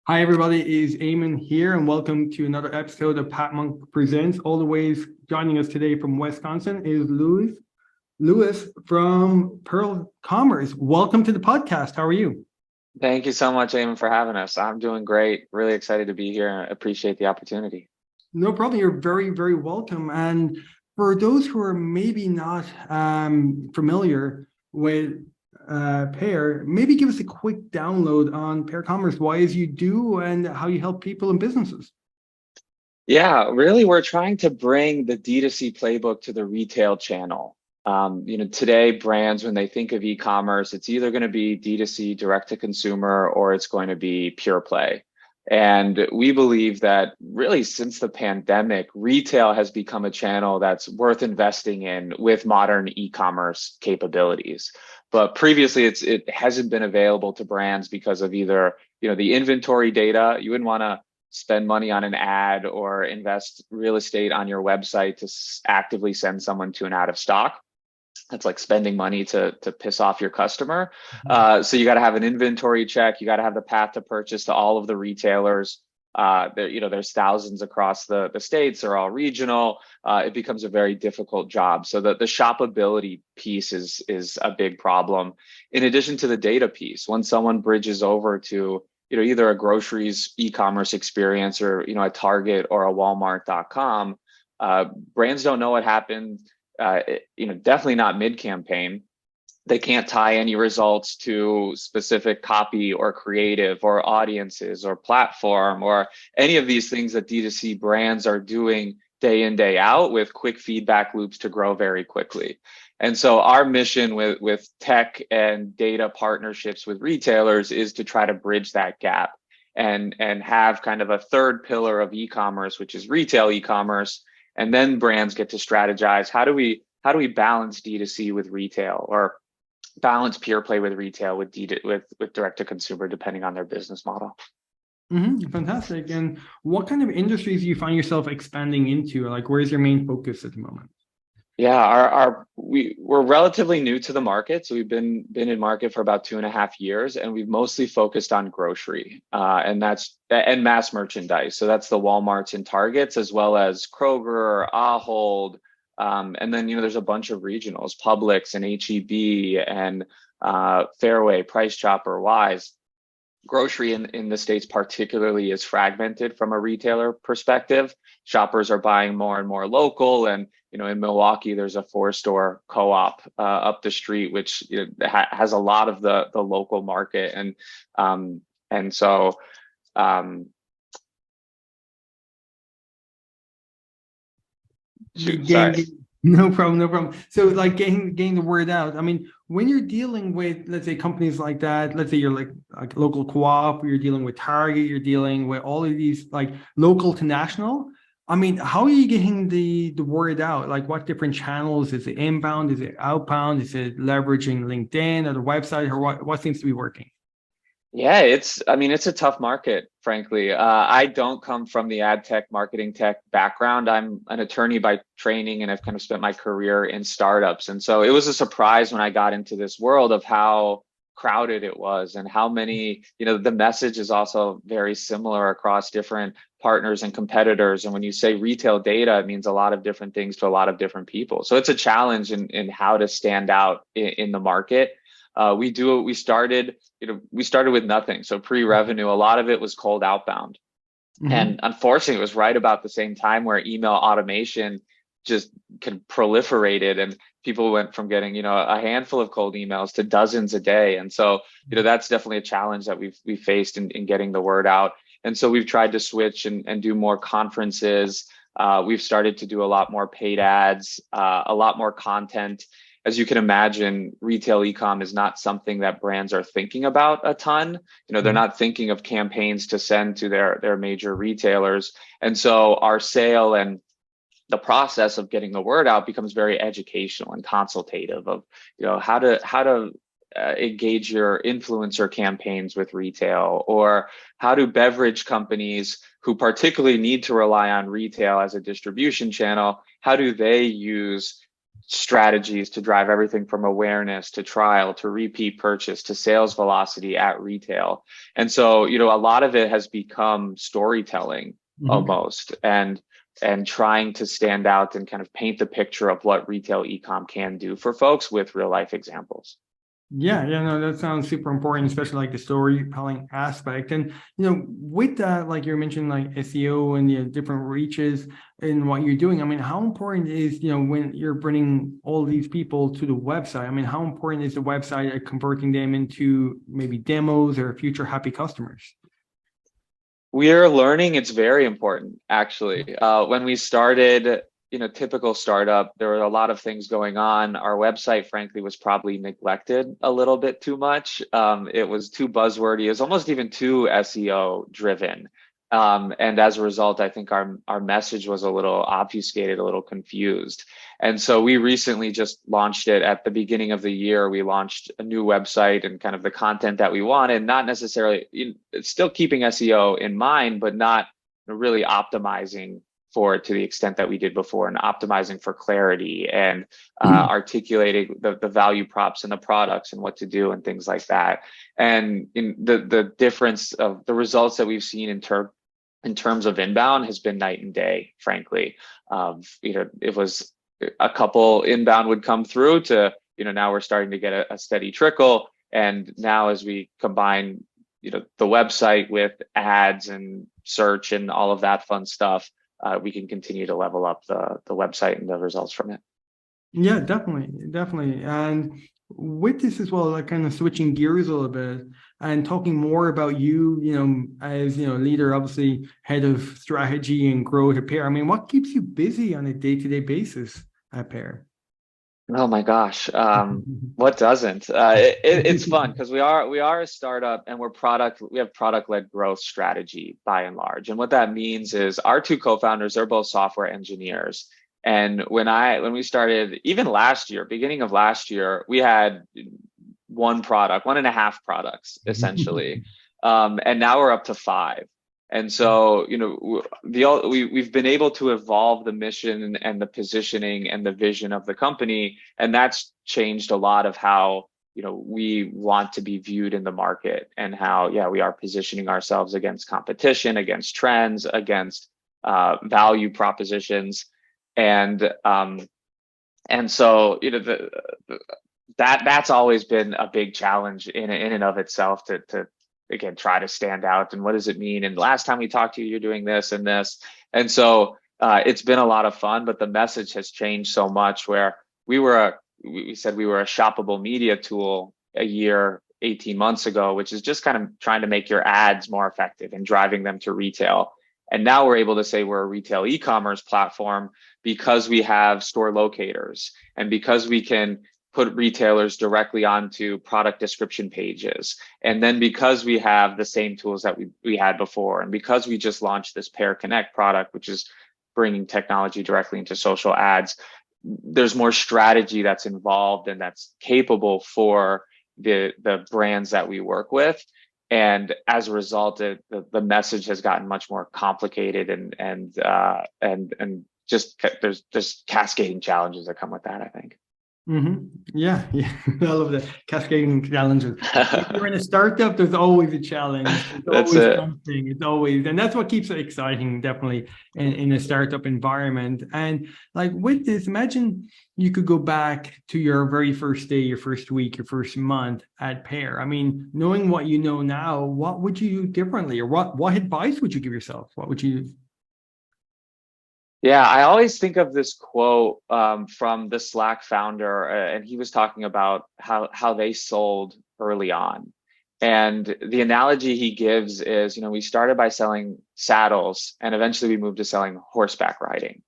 Hi, everybody. It is Eamon here, and welcome to another episode of Pathmonk Presents. All the ways joining us today from Wisconsin is Louis. Lewis from Pearl Commerce. Welcome to the podcast. How are you? Thank you so much, Eamon, for having us. I'm doing great. Really excited to be here and appreciate the opportunity. No problem. You're very, very welcome. And for those who are maybe not familiar with Pair, maybe give us a quick download on Pair Commerce, why is you do and how you help people and businesses. Yeah, really, we're trying to bring the D2C playbook to the retail channel. Today brands, when they think of e-commerce, it's either going to be D2C, direct to consumer, or it's going to be pure play. And we believe that really since the pandemic, retail has become a channel that's worth investing in with modern e-commerce capabilities. But previously, it hasn't been available to brands because of either, the inventory data. You wouldn't want to spend money on an ad or invest real estate on your website to actively send someone to an out of stock. That's like spending money to piss off your customer. So you got to have an inventory check. You got to have the path to purchase to all of the retailers. There's thousands across the states. They're all regional. It becomes a very difficult job. So the shoppability piece is a big problem. In addition to the data piece, when someone bridges over to either a groceries e-commerce experience or a Target or a Walmart.com, brands don't know what happened. Definitely not mid-campaign. They can't tie any results to specific copy or creative or audiences or platform or any of these things that D2C brands are doing day in, day out with quick feedback loops to grow very quickly. And so our mission with tech and data partnerships with retailers is to try to bridge that gap and have kind of a third pillar of e-commerce, which is retail e-commerce. And then brands get to strategize, how do we balance D2C with retail, or balance pure play with retail with with direct to consumer, depending on their business model. Fantastic. And what kind of industries do you find yourself expanding into? Like, where's your main focus at the moment? Yeah, we're relatively new to the market, so we've been in market for about 2.5 years, and we've mostly focused on grocery, and mass merchandise. So that's the Walmarts and Targets, as well as Kroger, Ahold, and then there's a bunch of regionals, Publix and HEB and Fairway, Price Chopper, Wise. Grocery in the States particularly is fragmented from a retailer perspective. Shoppers are buying more and more local, and in Milwaukee there's a 4-store co-op up the street, which has a lot of the local market, and so shoot, sorry. No problem, no problem. So, like, getting the word out. I mean, when you're dealing with, let's say, companies like that, let's say you're like local co-op, you're dealing with Target, you're dealing with all of these like local to national. I mean, how are you getting the word out? Like, what different channels? Is it inbound? Is it outbound? Is it leveraging LinkedIn or the website, or what seems to be working? Yeah, it's a tough market, frankly. I don't come from the ad tech, marketing tech background. I'm an attorney by training, and I've kind of spent my career in startups. And so it was a surprise when I got into this world of how crowded it was, and how many, the message is also very similar across different partners and competitors. And when you say retail data, it means a lot of different things to a lot of different people. So it's a challenge in how to stand out in the market. We started with nothing. So pre-revenue, a lot of it was cold outbound. Mm-hmm. And unfortunately, it was right about the same time where email automation just proliferated, and people went from getting, a handful of cold emails to dozens a day. And so, that's definitely a challenge that we've faced in getting the word out. And so we've tried to switch and do more conferences. We've started to do a lot more paid ads, a lot more content. As you can imagine, retail ecom is not something that brands are thinking about a ton. They're not thinking of campaigns to send to their major retailers. And so our sale and the process of getting the word out becomes very educational and consultative of, how to engage your influencer campaigns with retail, or how do beverage companies who particularly need to rely on retail as a distribution channel, how do they use strategies to drive everything from awareness to trial to repeat purchase to sales velocity at retail. And so, a lot of it has become storytelling Mhm. almost, and trying to stand out and kind of paint the picture of what retail ecom can do for folks with real life examples. Yeah, yeah, no, that sounds super important, especially like the storytelling aspect. And with that, like you mentioned, like SEO and the different reaches and what you're doing. I mean, how important is when you're bringing all these people to the website? I mean, how important is the website at converting them into maybe demos or future happy customers? We are learning it's very important, actually. When we started, typical startup, there were a lot of things going on. Our website, frankly, was probably neglected a little bit too much. It was too buzzwordy. It was almost even too SEO driven. And as a result, I think our message was a little obfuscated, a little confused. And so we recently just launched it at the beginning of the year. We launched a new website and kind of the content that we wanted, not necessarily, it's still keeping SEO in mind, but not really optimizing for it to the extent that we did before, and optimizing for clarity and articulating the value props and the products and what to do and things like that. And in the difference of the results that we've seen in terms of inbound has been night and day, frankly. It was a couple inbound would come through to, now we're starting to get a steady trickle. And now as we combine, the website with ads and search and all of that fun stuff, we can continue to level up the website and the results from it. Yeah, definitely, definitely. And with this as well, like kind of switching gears a little bit and talking more about you, as leader, obviously head of strategy and growth at Pear. I mean, what keeps you busy on a day-to-day basis at Pear? Oh my gosh, what doesn't? It's fun because we are a startup, and we have product-led growth strategy by and large. And what that means is our two co-founders, they're both software engineers. And when we started, even last year, beginning of last year, we had one product, one and a half products essentially, and now we're up to five. And so, we've been able to evolve the mission and the positioning and the vision of the company, and that's changed a lot of how we want to be viewed in the market, and how we are positioning ourselves against competition, against trends, against value propositions, and so that's always been a big challenge in and of itself to again try to stand out. And what does it mean? And last time we talked to you, you're doing this and this. And so it's been a lot of fun, but the message has changed so much. Where we said we were a shoppable media tool a year, 18 months ago, which is just kind of trying to make your ads more effective and driving them to retail. And now we're able to say we're a retail e-commerce platform because we have store locators, and because we can put retailers directly onto product description pages. And then because we have the same tools that we had before, and because we just launched this Pair Connect product, which is bringing technology directly into social ads, there's more strategy that's involved and that's capable for the brands that we work with. And as a result, the message has gotten much more complicated, and just there's just cascading challenges that come with that, I think. Yeah, yeah. I love that cascading challenges. If you're in a startup, there's always a challenge. There's That's always it. something. It's always, and that's what keeps it exciting, definitely, in a startup environment. And like with this, imagine you could go back to your very first day, your first week, your first month at Pear. I mean, knowing what you know now, what would you do differently, or what advice would you give yourself? What would you? Yeah, I always think of this quote from the Slack founder, and he was talking about how they sold early on. And the analogy he gives is, we started by selling saddles, and eventually we moved to selling horseback riding.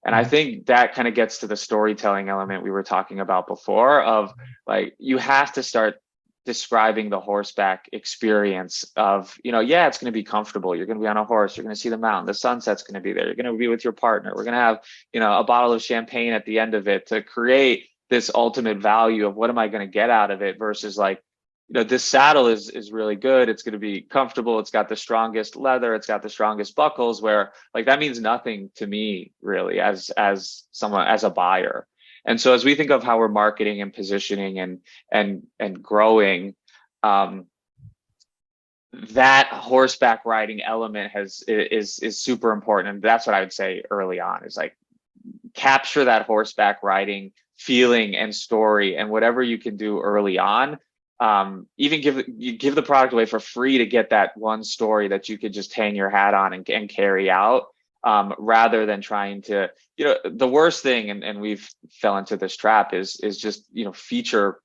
And I think that kind of gets to the storytelling element we were talking about before, of like, you have to start describing the horseback experience of, it's going to be comfortable. You're going to be on a horse. You're going to see the mountain. The sunset's going to be there. You're going to be with your partner. We're going to have, a bottle of champagne at the end of it, to create this ultimate value of what am I going to get out of it, versus like, this saddle is really good. It's going to be comfortable. It's got the strongest leather. It's got the strongest buckles, where like that means nothing to me really as someone, as a buyer. And so as we think of how we're marketing and positioning and growing, that horseback riding element is super important. And that's what I would say early on, is like capture that horseback riding feeling and story, and whatever you can do early on. Even give the product away for free to get that one story that you could just hang your hat on and carry out, rather than trying to, the worst thing, and we've fell into this trap, is just, feature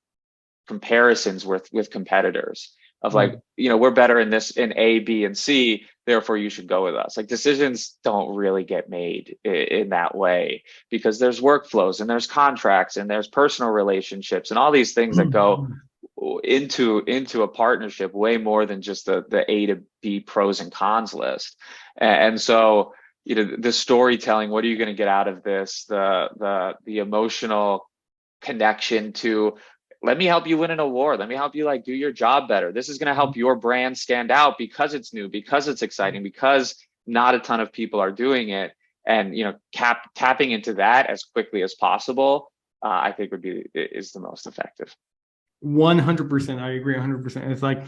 comparisons with competitors of like, we're better in this in A, B, and C, therefore you should go with us. Like, decisions don't really get made in that way, because there's workflows and there's contracts and there's personal relationships and all these things that go into a partnership way more than just the A to B pros and cons list. And so, the storytelling, what are you going to get out of this? The emotional connection to, let me help you win an award. Let me help you like do your job better. This is going to help your brand stand out because it's new, because it's exciting, because not a ton of people are doing it. And, tapping into that as quickly as possible, I think is the most effective. 100%. I agree 100%. It's like,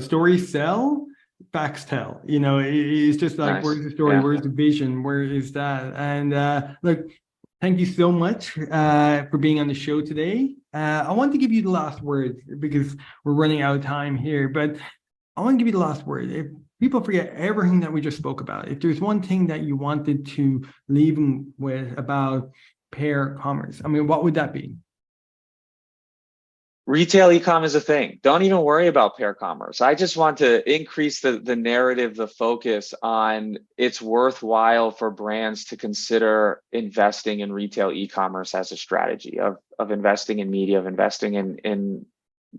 stories sell, facts tell. It's just like, nice. Where's the story? Yeah. Where's the vision? Where is that? And look, thank you so much for being on the show today. I want to give you the last word because we're running out of time here, but I want to give you the last word. If people forget everything that we just spoke about, if there's one thing that you wanted to leave them with about Pear Commerce, what would that be? Retail e-com is a thing. Don't even worry about Pear Commerce. I just want to increase the narrative, the focus on it's worthwhile for brands to consider investing in retail e-commerce as a strategy of investing in media, of investing in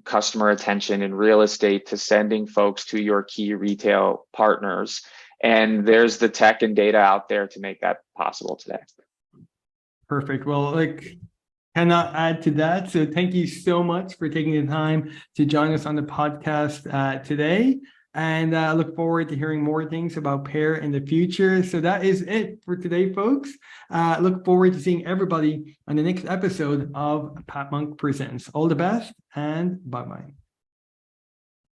customer attention, in real estate, to sending folks to your key retail partners. And there's the tech and data out there to make that possible today. Perfect. Well, cannot add to that. So thank you so much for taking the time to join us on the podcast today. And I look forward to hearing more things about Pear in the future. So that is it for today, folks. Look forward to seeing everybody on the next episode of Pathmonk Presents. All the best and bye-bye.